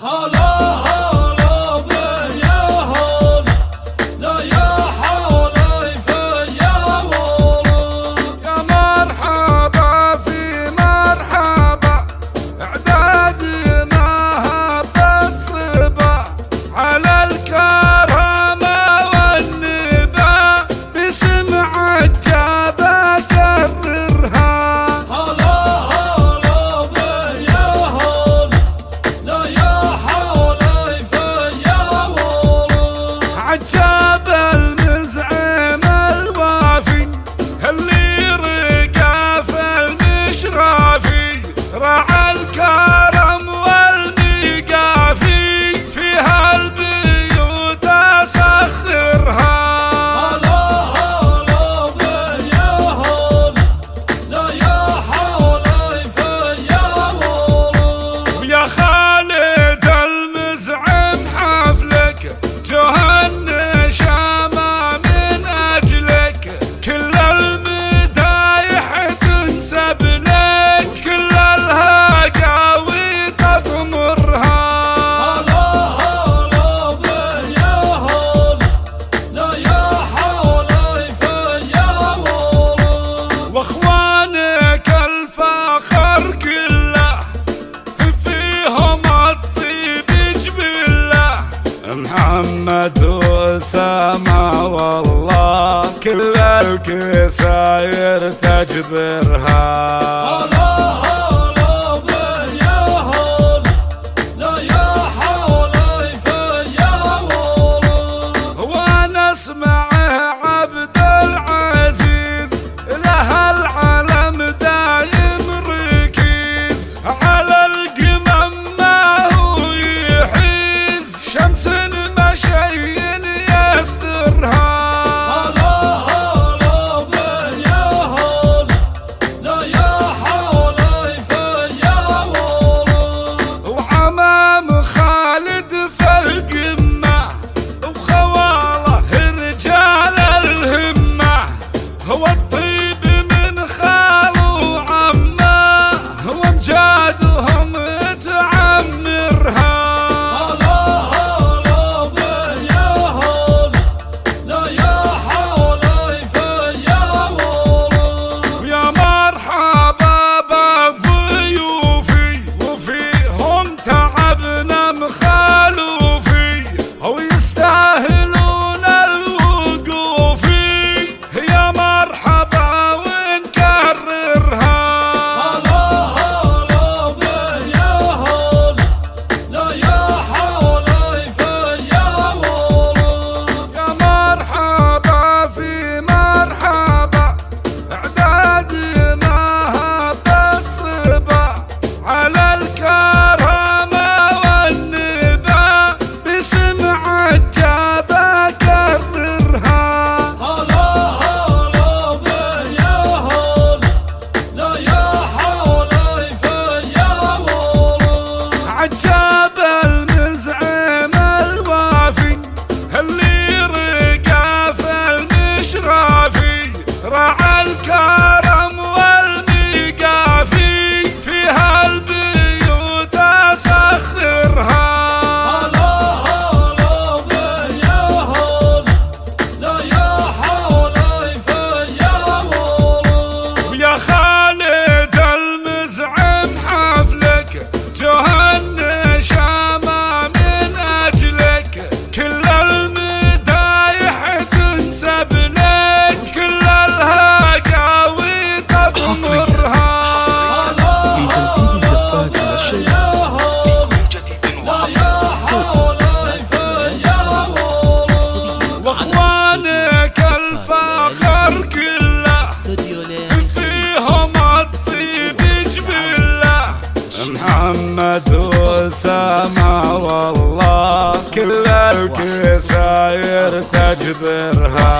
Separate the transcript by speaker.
Speaker 1: هلا هلا بيا هلا لا يا حليفة يا ولد
Speaker 2: يا مرحبا في مرحبا اعدادنا هبت صبا على الكرامة والنبا بسمع الجابة كررها.
Speaker 1: هلا هلا بيا هلا لا يا حليفة يا ولد
Speaker 2: عجاب المزعم الوافي اللي رقى في المشرافي رعى الكرم والميقافي فيها البيوت اسخرها.
Speaker 1: هلا هلا بيا هلا لا يا حليفة يا ولد
Speaker 2: ويا خالد المزعم حفلك جهنم شامة من أجلك كل المدايح تنسب لك كل الهقاوي تطمرها.
Speaker 1: هلا هلا بيا هلا لا يا حليفة يا ولد
Speaker 2: واخوانك الفخر كله فيهم الطيب جبله محمد وسامة والله كل الكساير تجبرها.
Speaker 1: هلا هلا بيا هلا لا يا حليفة يا ولد
Speaker 2: وانا اسمعه عبد العزيز له العلم دايم ركيز على القمم ما هو يحيز شمس مشين يسترها.
Speaker 1: هلا هلا بيا هلا لا يا حليفة يا ولد
Speaker 2: وعمام خالد في القمة وخواله رجال الهمة هو الطيب من خاله وعمه وامجادهم تعمرها.
Speaker 1: هلا هلا بيا هلا لا يا حليفة يا ولد
Speaker 2: ويا مرحبا بضيوفي وفيهم تعبنا مخالوفي ويستاهلون الوقوفي يا مرحبا ونكررها.
Speaker 1: هلا هلا بيا هلا لا يا حليفة يا ولد
Speaker 2: يا مرحبا في مرحبا اعدادنا هبت صبا على الكرامة والنبا بسمع الجابة كررها.
Speaker 1: هلا هلا بيا هلا لا يا حليفة يا ولد
Speaker 2: عجاب المزعم الوافي اللي رقى في المشرافي رعى الكرم والميقافي فيها البيوت اسخرها.
Speaker 1: هلا هلا بيا هلا لا يا حليفة يا ولد
Speaker 2: ويا خالد المزعم حفلك جهنم شامة من أجلك كل المدايح تنسب لك كل الهقاوي تطمرها.
Speaker 1: هلا
Speaker 3: لتنفيذ الزفات والشيء
Speaker 1: لا يا حليفة يا ولد
Speaker 2: واخوانك الفخر كله
Speaker 3: استوديو
Speaker 2: فيهم الطيب جبله محمد وسامة والله كل الكساير تجبرها.